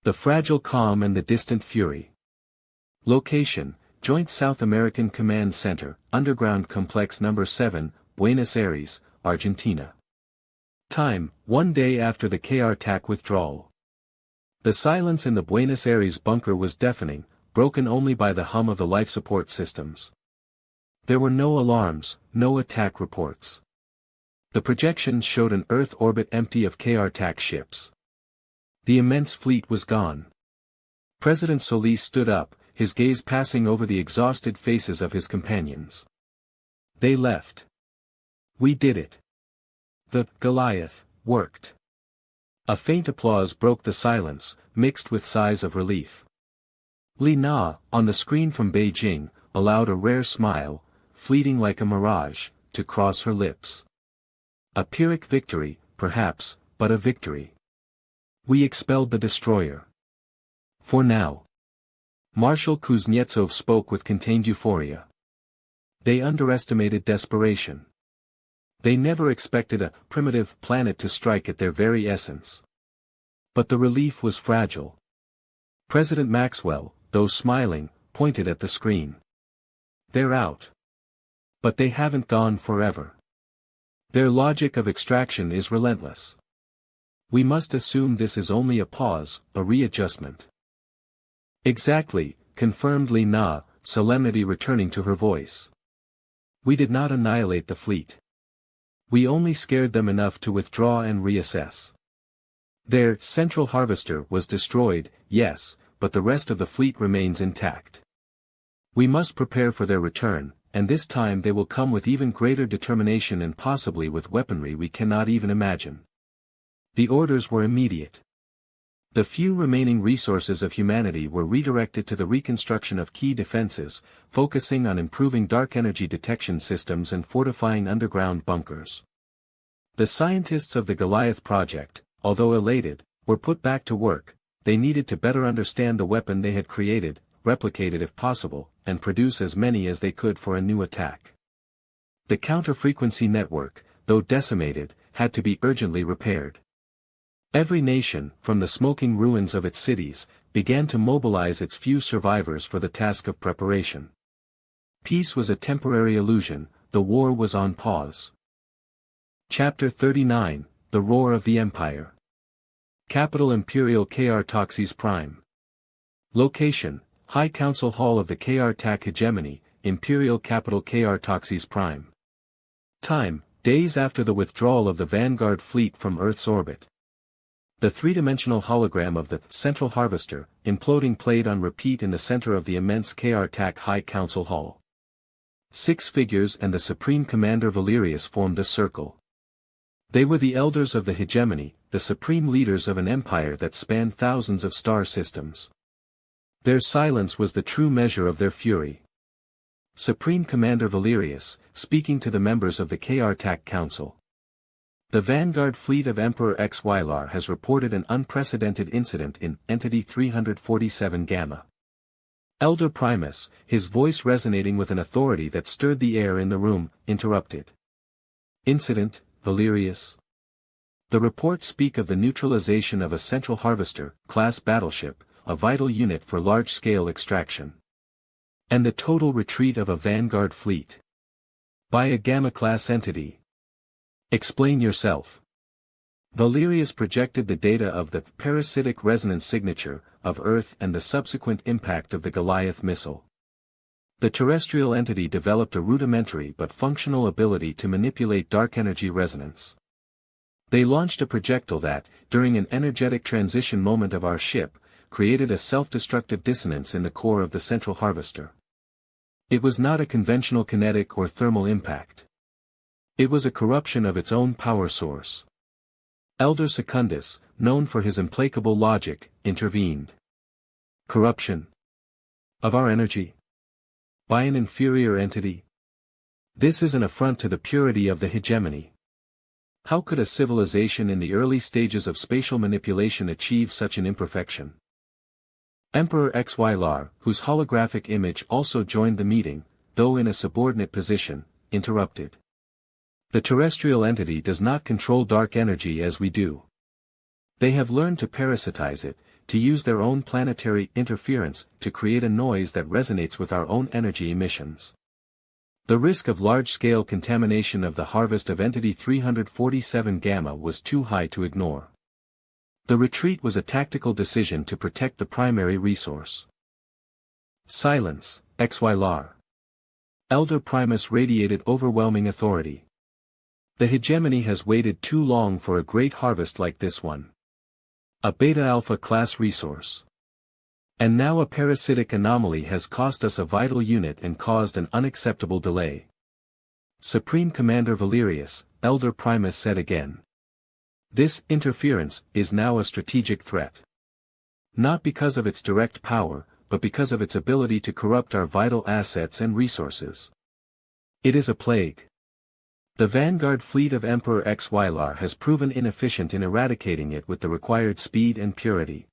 The Fragile Calm and the Distant Fury. Location, Joint South American Command Center, Underground Complex No. 7, Buenos Aires, Argentina. Time, 1 day after the KR-TAC withdrawal. The silence in the Buenos Aires bunker was deafening, broken only by the hum of the life support systems. There were no alarms, no attack reports. The projections showed an Earth orbit empty of KR-TAC ships. The immense fleet was gone. President Solis stood up, his gaze passing over the exhausted faces of his companions. They left. We did it. The Goliath worked. A faint applause broke the silence, mixed with sighs of relief. Li Na, on the screen from Beijing, allowed a rare smile, fleeting like a mirage, to cross her lips. A Pyrrhic victory, perhaps, but a victory. We expelled the destroyer. For now. Marshal Kuznetsov spoke with contained euphoria. They underestimated desperation. They never expected a primitive planet to strike at their very essence. But the relief was fragile. President Maxwell, though smiling, pointed at the screen. They're out. But they haven't gone forever. Their logic of extraction is relentless. We must assume this is only a pause, a readjustment. Exactly, confirmed Li Na, solemnity returning to her voice. We did not annihilate the fleet. We only scared them enough to withdraw and reassess. Their central harvester was destroyed, yes, but the rest of the fleet remains intact. We must prepare for their return, and this time they will come with even greater determination and possibly with weaponry we cannot even imagine. The orders were immediate. The few remaining resources of humanity were redirected to the reconstruction of key defenses, focusing on improving dark energy detection systems and fortifying underground bunkers. The scientists of the Goliath project, although elated, were put back to work. They needed to better understand the weapon they had created, replicate it if possible, and produce as many as they could for a new attack. The counter-frequency network, though decimated, had to be urgently repaired. Every nation, from the smoking ruins of its cities, began to mobilize its few survivors for the task of preparation. Peace was a temporary illusion, the war was on pause. Chapter 39, The Roar of the Empire. Capital Imperial KR-Toxis Prime. Location, High Council Hall of the KR-TAC Hegemony, Imperial Capital KR-Toxis Prime. Time, days after the withdrawal of the Vanguard fleet from Earth's orbit. The three-dimensional hologram of the Central Harvester, imploding played on repeat in the center of the immense KR-TAC High Council Hall. 6 figures and the Supreme Commander Valerius formed a circle. They were the elders of the hegemony, the supreme leaders of an empire that spanned thousands of star systems. Their silence was the true measure of their fury. Supreme Commander Valerius, speaking to the members of the KR-TAC Council. The Vanguard fleet of Emperor XYLAR has reported an unprecedented incident in Entity 347 Gamma. Elder Primus, his voice resonating with an authority that stirred the air in the room, interrupted. Incident, Valerius. The reports speak of the neutralization of a Central Harvester, class battleship, a vital unit for large-scale extraction. And the total retreat of a Vanguard fleet. By a Gamma-class entity. Explain yourself. Valerius projected the data of the parasitic resonance signature of Earth and the subsequent impact of the Goliath missile. The terrestrial entity developed a rudimentary but functional ability to manipulate dark energy resonance. They launched a projectile that, during an energetic transition moment of our ship, created a self-destructive dissonance in the core of the Central Harvester. It was not a conventional kinetic or thermal impact. It was a corruption of its own power source. Elder Secundus, known for his implacable logic, intervened. Corruption? Of our energy? By an inferior entity? This is an affront to the purity of the hegemony. How could a civilization in the early stages of spatial manipulation achieve such an imperfection? Emperor XYLAR, whose holographic image also joined the meeting, though in a subordinate position, interrupted. The terrestrial entity does not control dark energy as we do. They have learned to parasitize it, to use their own planetary interference to create a noise that resonates with our own energy emissions. The risk of large-scale contamination of the harvest of Entity 347 Gamma was too high to ignore. The retreat was a tactical decision to protect the primary resource. Silence, HFY. Elder Primus radiated overwhelming authority. The hegemony has waited too long for a great harvest like this one. A Beta-Alpha class resource. And now a parasitic anomaly has cost us a vital unit and caused an unacceptable delay. Supreme Commander Valerius, Elder Primus said again. This interference is now a strategic threat. Not because of its direct power, but because of its ability to corrupt our vital assets and resources. It is a plague. The vanguard fleet of Emperor HFY has proven inefficient in eradicating it with the required speed and purity.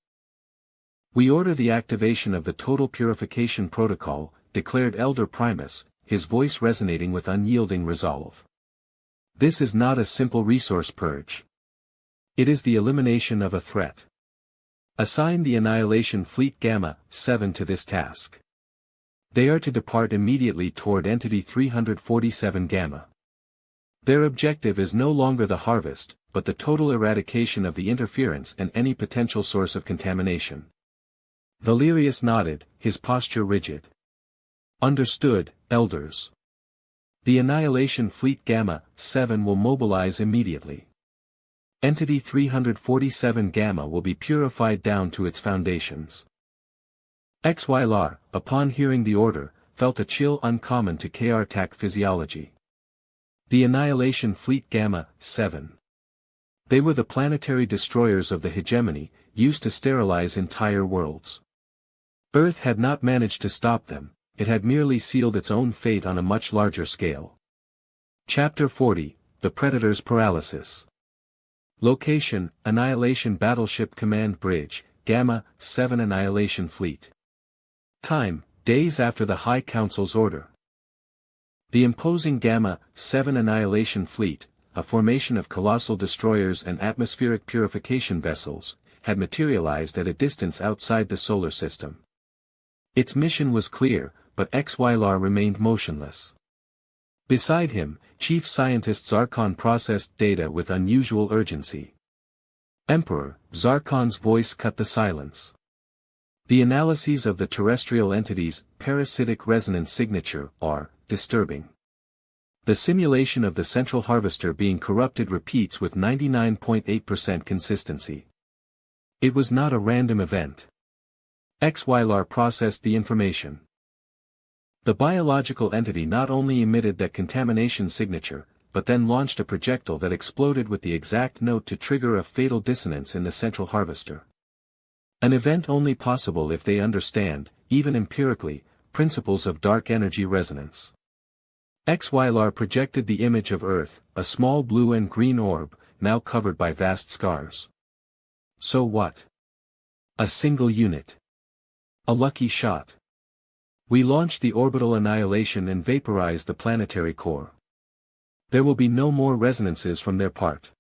We order the activation of the Total Purification Protocol, declared Elder Primus, his voice resonating with unyielding resolve. This is not a simple resource purge. It is the elimination of a threat. Assign the Annihilation Fleet Gamma 7 to this task. They are to depart immediately toward Entity 347 Gamma. Their objective is no longer the harvest, but the total eradication of the interference and any potential source of contamination. Valerius nodded, his posture rigid. Understood, elders. The Annihilation Fleet Gamma 7 will mobilize immediately. Entity 347 Gamma will be purified down to its foundations. HFY, upon hearing the order, felt a chill uncommon to KR-TAC physiology. The Annihilation Fleet Gamma 7. They were the planetary destroyers of the hegemony, used to sterilize entire worlds. Earth had not managed to stop them, it had merely sealed its own fate on a much larger scale. Chapter 40, The Predator's Paralysis. Location, Annihilation Battleship Command Bridge, Gamma 7 Annihilation Fleet. Time, days after the High Council's order. The imposing Gamma 7 Annihilation Fleet, a formation of colossal destroyers and atmospheric purification vessels, had materialized at a distance outside the solar system. Its mission was clear, but HFY remained motionless. Beside him, Chief Scientist Zarkon processed data with unusual urgency. Emperor, Zarkon's voice cut the silence. The analyses of the terrestrial entity's parasitic resonance signature are disturbing. The simulation of the central harvester being corrupted repeats with 99.8% consistency. It was not a random event. HFY processed the information. The biological entity not only emitted that contamination signature, but then launched a projectile that exploded with the exact note to trigger a fatal dissonance in the central harvester. An event only possible if they understand, even empirically, principles of dark energy resonance. HFY projected the image of Earth, a small blue and green orb, now covered by vast scars. So what? A single unit. A lucky shot. We launched the orbital annihilation and vaporized the planetary core. There will be no more resonances from their part.